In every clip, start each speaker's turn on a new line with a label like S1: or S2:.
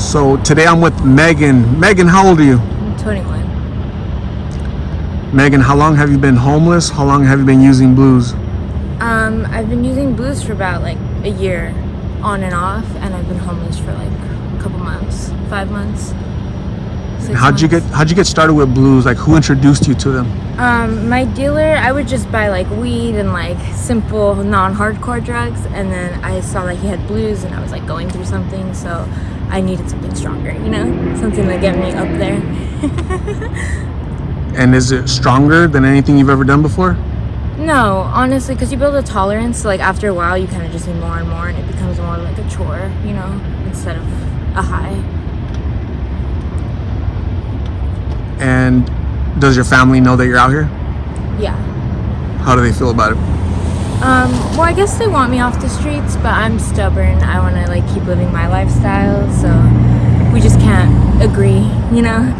S1: So today I'm with Megan. Megan, how old are you?
S2: I'm 21.
S1: Megan, how long have you been homeless? How long have you been using blues?
S2: I've been using blues for about like a year, on and off, and I've been homeless for like a couple months, 5 months.
S1: How'd you get started with blues? Like, who introduced you to them?
S2: My dealer, I would just buy like weed and like simple non-hardcore drugs, and then I saw that he had blues, and I was like going through something, so I needed something stronger, something to get me up there.
S1: And is it stronger than anything you've ever done before?
S2: No, honestly, because you build a tolerance, so like after a while you kind of just need more and more, and it becomes more like a chore, instead of a high.
S1: And does your family know that you're out here?
S2: Yeah.
S1: How do they feel about it?
S2: Well, I guess they want me off the streets, but I'm stubborn. I want to like keep living my lifestyle, so we just can't agree,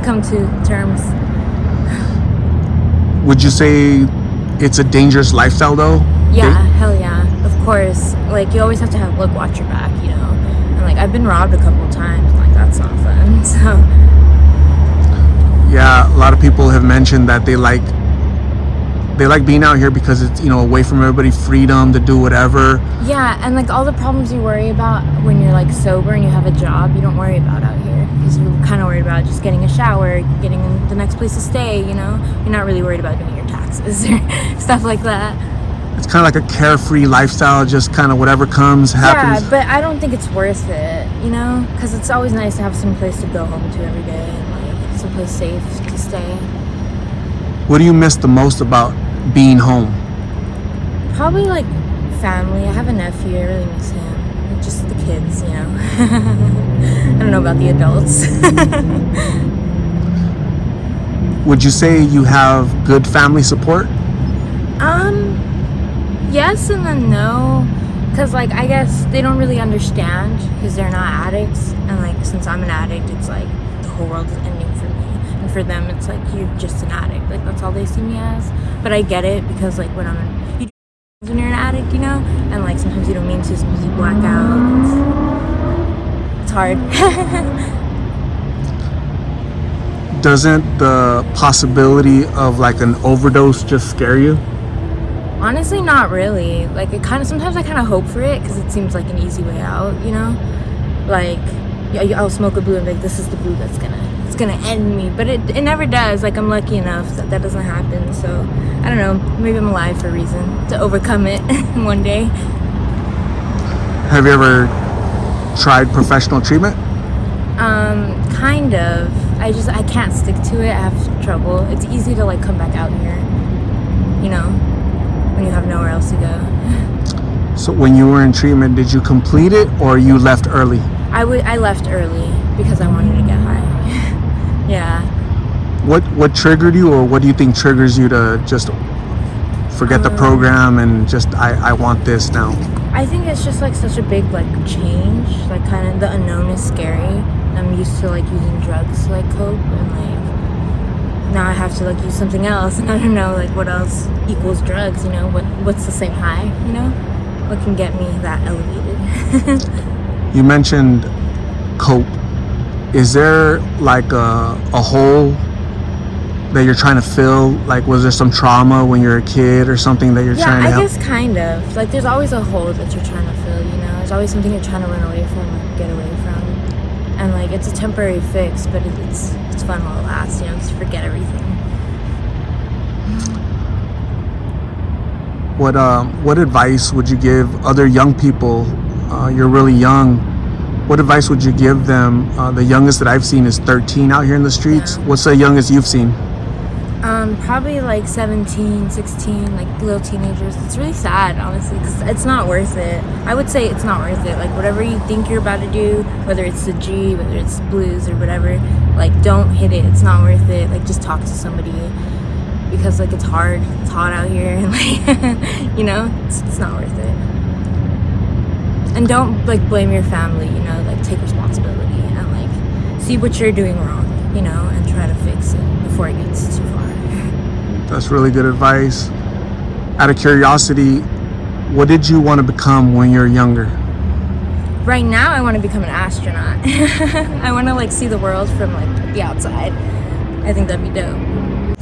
S2: come to terms.
S1: Would you say it's a dangerous lifestyle though?
S2: Yeah, hell yeah. Of course. Like, you always have to watch your back, And like, I've been robbed a couple of times, like that's not fun. So
S1: yeah, a lot of people have mentioned that they like being out here because it's, away from everybody, freedom to do whatever.
S2: yeah, and like all the problems you worry about when you're like sober and you have a job, you don't worry about out here, because you're kind of worried about just getting a shower, getting the next place to stay, You're not really worried about doing your taxes or stuff like that.
S1: It's kind of like a carefree lifestyle, just kind of whatever comes happens.
S2: Yeah, but I don't think it's worth it, because it's always nice to have some place to go home to every day, and like someplace safe to stay.
S1: What do you miss the most about being home?
S2: Probably like family. I have a nephew. I really miss him. Just the kids, I don't know about the adults.
S1: Would you say you have good family support?
S2: Yes and then no, because like I guess they don't really understand because they're not addicts, and like since I'm an addict, it's like the whole world is ending for me, and for them it's like you're just an addict, like that's all they see me as. But I get it, because like when you're an addict, and like sometimes you don't mean to, sometimes you black out. It's hard.
S1: Doesn't the possibility of like an overdose just scare you?
S2: Honestly, not really. Like, sometimes I kind of hope for it, because it seems like an easy way out, Like, I'll smoke a blue and be like, this is the blue that's gonna end me. But it never does. Like, I'm lucky enough that doesn't happen. So, I don't know. Maybe I'm alive for a reason, to overcome it one day.
S1: Have you ever tried professional treatment?
S2: Kind of. I can't stick to it. I have trouble. It's easy to, like, come back out here, when you have nowhere else to go.
S1: So when you were in treatment, did you complete it or you left early?
S2: I left early because I wanted to get high. Yeah.
S1: What triggered you, or what do you think triggers you to just forget the program and just I want this now?
S2: I think it's just like such a big like change. Like, kind of the unknown is scary. I'm used to like using drugs to like cope, and like now I have to like use something else, and I don't know like what else equals drugs, what's the same high, what can get me that elevated.
S1: You mentioned cope. Is there like a hole that you're trying to fill? Like, was there some trauma when you're a kid or something that you're trying to help?
S2: Yeah, I guess kind of. Like, there's always a hole that you're trying to fill, There's always something you're trying to run away from or get away from. And like, it's a temporary fix, but it's fun while it lasts, because you forget everything.
S1: What advice would you give other young people? You're really young. What advice would you give them? The youngest that I've seen is 13 out here in the streets.
S2: Yeah.
S1: What's the youngest you've seen?
S2: Probably like 17, 16, like little teenagers. It's really sad, honestly, because it's not worth it. I would say it's not worth it. Like, whatever you think you're about to do, whether it's the G, whether it's blues or whatever, like, don't hit it. It's not worth it. Like, just talk to somebody, because like it's hard. It's hot out here, and like, it's not worth it. And don't like blame your family, like take responsibility and like see what you're doing wrong, and try to fix it before it gets too far.
S1: That's really good advice. Out of curiosity, what did you want to become when you were younger?
S2: right now I want to become an astronaut. I want to like see the world from like the outside. I think that'd be dope.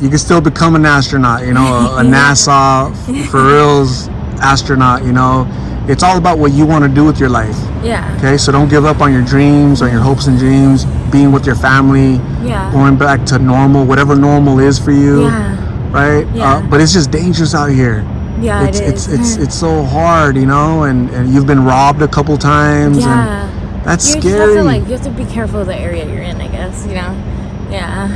S1: You can still become an astronaut, you know, a NASA for reals astronaut, you know. It's all about what you want to do with your life.
S2: Yeah.
S1: Okay, so don't give up on your dreams, on your hopes and dreams, being with your family,
S2: Yeah.
S1: going back to normal, whatever normal is for you.
S2: Yeah.
S1: Right?
S2: Yeah.
S1: But it's just dangerous out here.
S2: Yeah,
S1: It's so hard, you know, and you've been robbed a couple times.
S2: Yeah.
S1: And that's
S2: you
S1: scary.
S2: Just you have to be careful of the area you're in, I guess, you know? Yeah.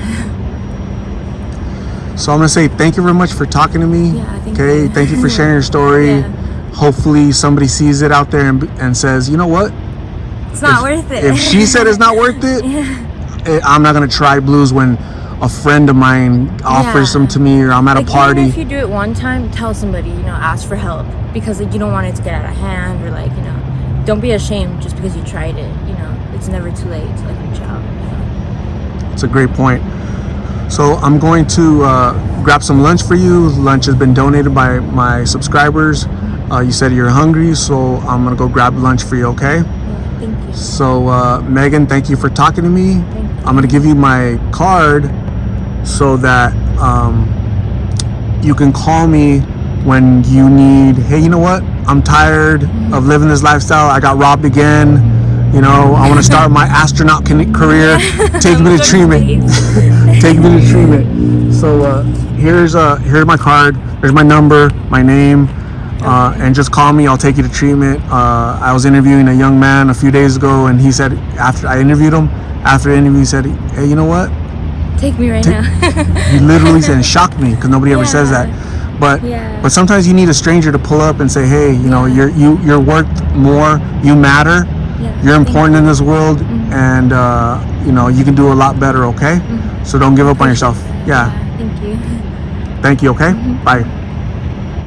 S1: So I'm going to say thank you very much for talking to me.
S2: Yeah, thank
S1: okay,
S2: you.
S1: Thank you for sharing your story.
S2: Yeah.
S1: Hopefully somebody sees it out there and says, you know what?
S2: It's not worth it.
S1: If she said it's not worth it, I'm not going to try blues when a friend of mine offers them to me, or I'm at a party.
S2: Even if you do it one time, tell somebody, you know, ask for help, because like, you don't want it to get out of hand, or like, you know, don't be ashamed just because you tried it, you know. It's never too late to like reach out, you know.
S1: It's a great point. So I'm going to grab some lunch for you. Lunch has been donated by my subscribers. You said you're hungry, so I'm gonna go grab lunch for you, okay?
S2: Yeah, thank you.
S1: So Megan, thank you for talking to me.
S2: Thank you.
S1: I'm gonna give you my card so that you can call me when you need, hey, you know what? I'm tired of living this lifestyle. I got robbed again. You know, I want to start my astronaut career. Take me to treatment. Take me to treatment. So here's my card. There's my number, my name, and just call me. I'll take you to treatment. I was interviewing a young man a few days ago, and he said, after I interviewed him, after the interview, he said, hey, you know what?
S2: Take me right now.
S1: He literally said, it shocked me, because nobody ever says that. But sometimes you need a stranger to pull up and say, hey, you know, you're worth more. You matter. You're important in this world, and you know, you can do a lot better, okay? So don't give up on yourself. Yeah.
S2: Thank you.
S1: Thank you, okay? Bye.